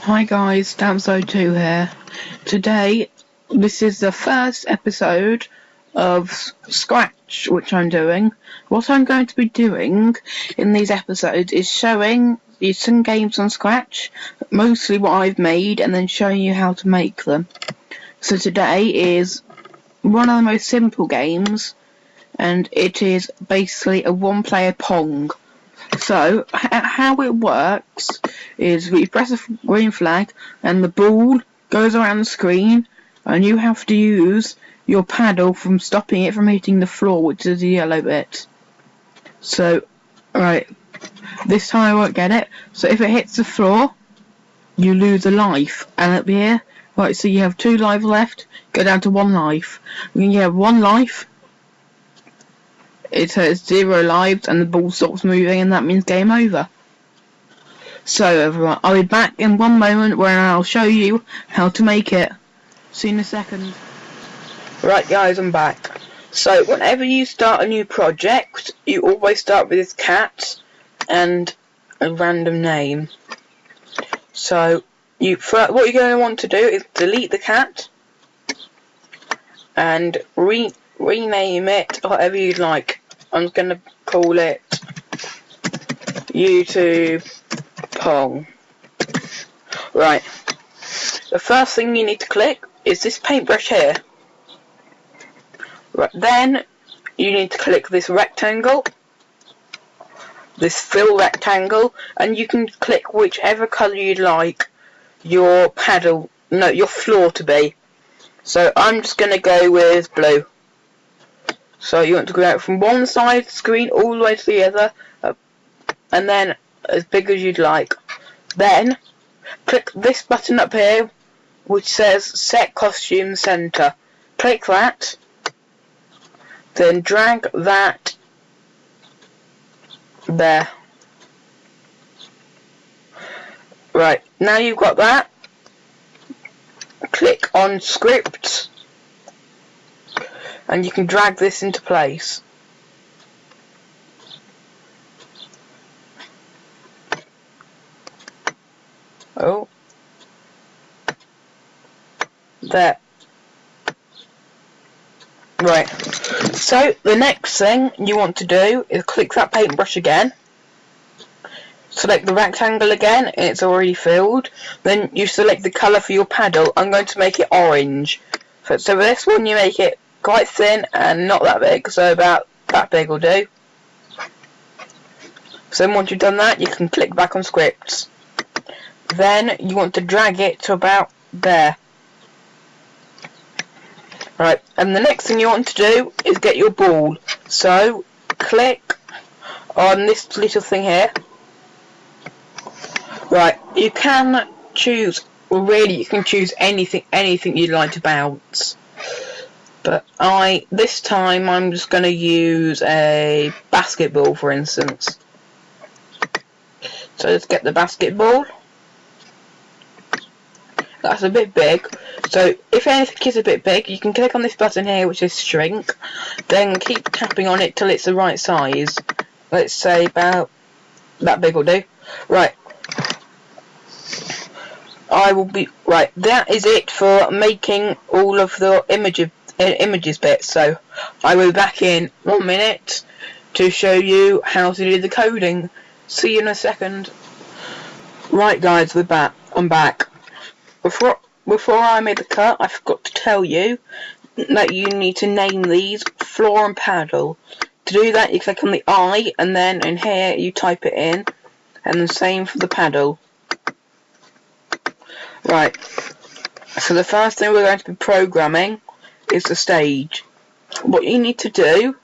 Hi guys, Damso2 here. Today, this is the first episode of Scratch which I'm doing. What I'm going to be doing in these episodes is showing you some games on Scratch, mostly what I've made, and then showing you how to make them. So today is one of the most simple games, and it is basically a one-player Pong. So, how it works is we press a green flag and the ball goes around the screen, and you have to use your paddle from stopping it from hitting the floor, which is the yellow bit. So, right, this time I won't get it. So if it hits the floor, you lose a life. And up here, right, so you have 2 lives left, go down to 1 life. When you have 1 life, it has 0 lives and the ball stops moving, and that means game over. So everyone, I'll be back in one moment where I'll show you how to make it. See you in a second. Right guys, I'm back. So whenever you start a new project, you always start with this cat and a random name. So what you're going to want to do is delete the cat and rename it whatever you'd like. I'm going to call it YouTube Pong. Right. The first thing you need to click is this paintbrush here. Right. Then you need to click this rectangle, this fill rectangle, and you can click whichever colour you'd like your floor to be. So I'm just going to go with blue. So you want to go out from one side of the screen all the way to the other, and then as big as you'd like. Then click this button up here which says Set Costume Center. Click that, then drag that there. Right, now you've got that, click on Script, and you can drag this into place. Oh, there. Right, so the next thing you want to do is click that paintbrush again, select the rectangle again, and it's already filled. Then you select the colour for your paddle. I'm going to make it orange. So for this one you make it quite thin and not that big, so about that big will do. So once you've done that, you can click back on Scripts. Then you want to drag it to about there. Right, and the next thing you want to do is get your ball. So click on this little thing here. Right, you can choose, well really you can choose anything you'd like to bounce. But this time I'm just going to use a basketball, for instance. So let's get the basketball. That's a bit big. So if anything is a bit big, you can click on this button here which is shrink. Then keep tapping on it till it's the right size. Let's say about that big will do. Right. That is it for making all of the images bits. So I will be back in 1 minute to show you how to do the coding. See you in a second. Right guys, we're back. I'm back. Before I made the cut, I forgot to tell you that you need to name these floor and paddle. To do that, you click on the I, and then in here you type it in, and the same for the paddle. Right, so the first thing we're going to be programming is the stage. What you need to do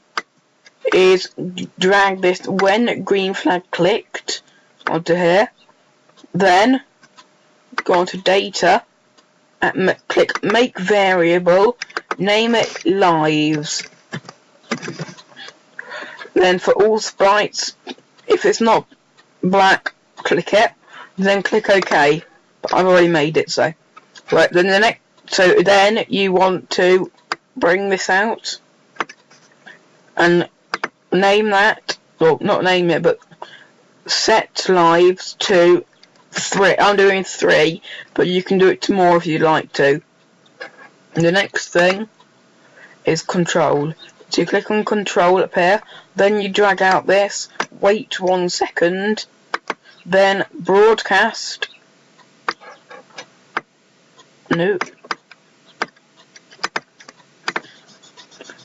is drag this when green flag clicked onto here, then go onto data and click make variable, name it lives. Then for all sprites, if it's not black, click it, then click OK. But I've already made it, so right. Then you want to bring this out and name that, well, not name it, but set lives to 3. I'm doing 3, but you can do it to more if you'd like to. And the next thing is control. So you click on control up here, then you drag out this, wait 1 second, then broadcast. No.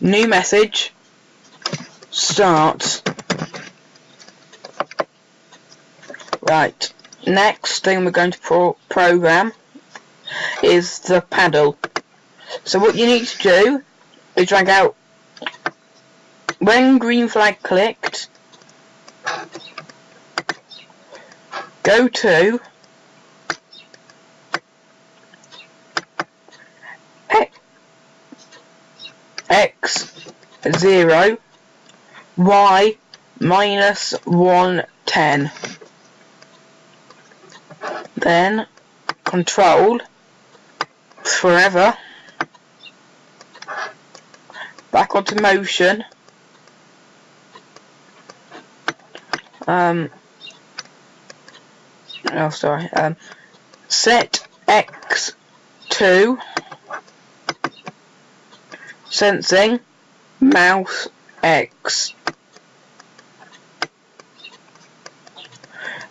New message. Start. Right. Next thing we're going to program is the paddle. So what you need to do is drag out when green flag clicked, go to X 0, Y minus 110. Then control forever. Back onto motion. Set X to sensing mouse X.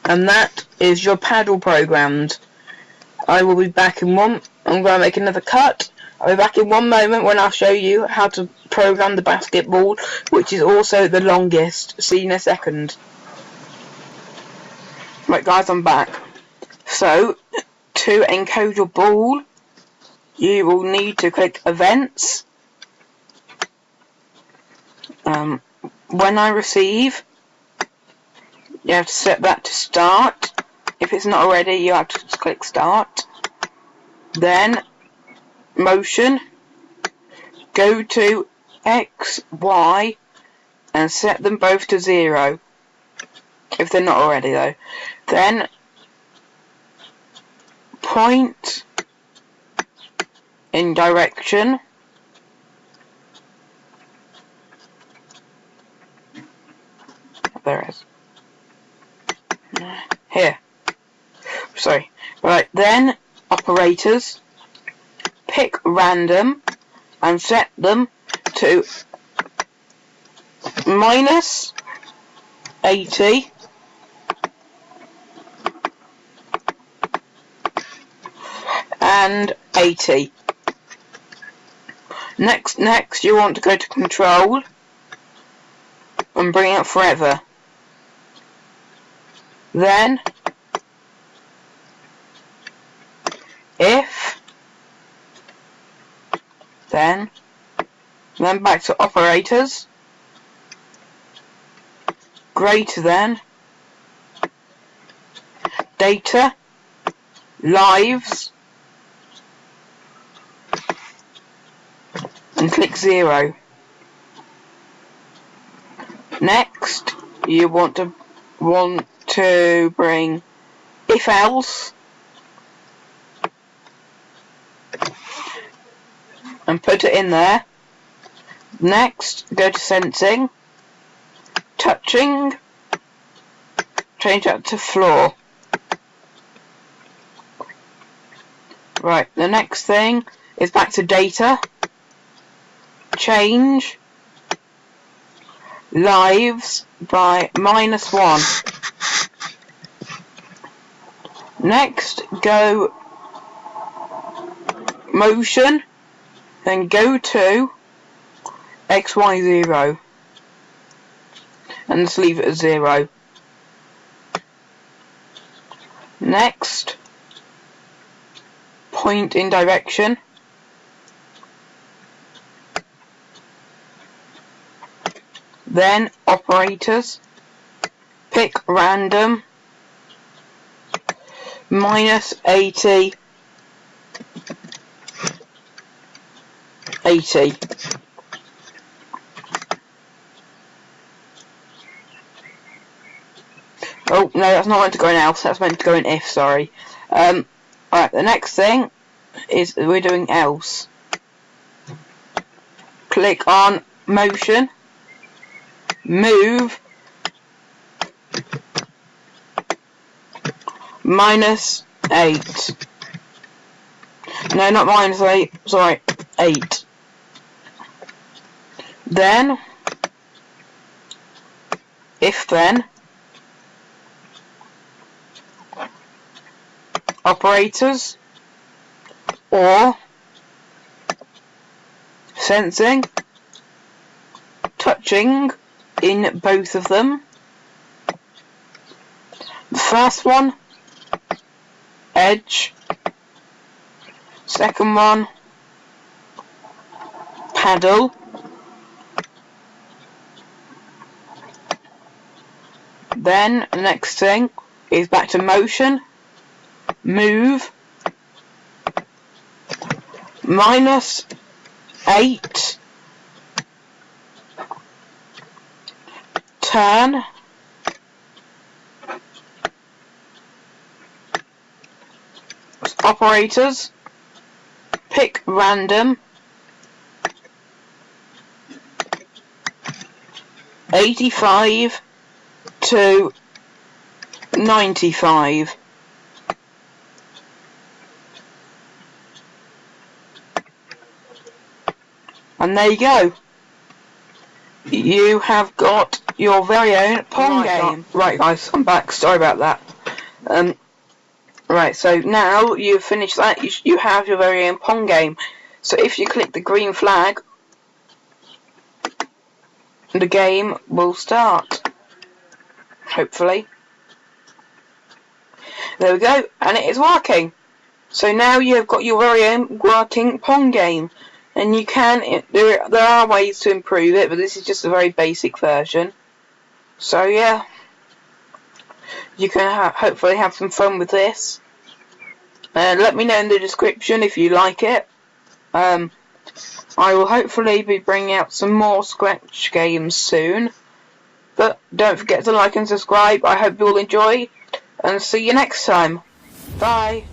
And that is your paddle programmed. I will be back in one. I'm going to make another cut. I'll be back in one moment when I'll show you how to program the basketball, which is also the longest. See you in a second. Right guys, I'm back. So, to encode your ball, you will need to click events. When I receive, you have to set that to start. If it's not already, you have to just click start. Then motion, go to X, Y, and set them both to 0. If they're not already though. Then point in direction. There it is. Here. Sorry. Right, then operators. Pick random and set them to minus 80 and 80. Next you want to go to control and bring it forever. Then if, then back to operators, greater than, data, lives, and click 0. Next, you want to bring if else and put it in there. Next, go to sensing, touching, change that to floor. Right, the next thing is back to data, change lives by -1. Next, go motion, then go to XY0 and just leave it at 0. Next, point in direction, then operators, pick random, minus 80, 80. Oh, no, that's not meant to go in else, that's meant to go in if, sorry. Alright, the next thing is we're doing else. Click on motion, move, -8. No, not -8, sorry, 8. Then, if then, operators, or sensing, touching in both of them. The first one, edge. Second one, paddle. Then the next thing is back to motion, move, -8, turn, operators, pick random, 85 to 95. And there you go. You have got your very own pong game. Right guys, I'm back. Sorry about that. Right, so now you've finished that, you have your very own pong game. So if you click the green flag, the game will start. Hopefully. There we go, and it is working. So now you have got your very own working pong game. And you can, there are ways to improve it, but this is just a very basic version. So yeah, you can hopefully have some fun with this. Let me know in the description if you like it. I will hopefully be bringing out some more Scratch games soon. But don't forget to like and subscribe. I hope you all enjoy, and see you next time. Bye.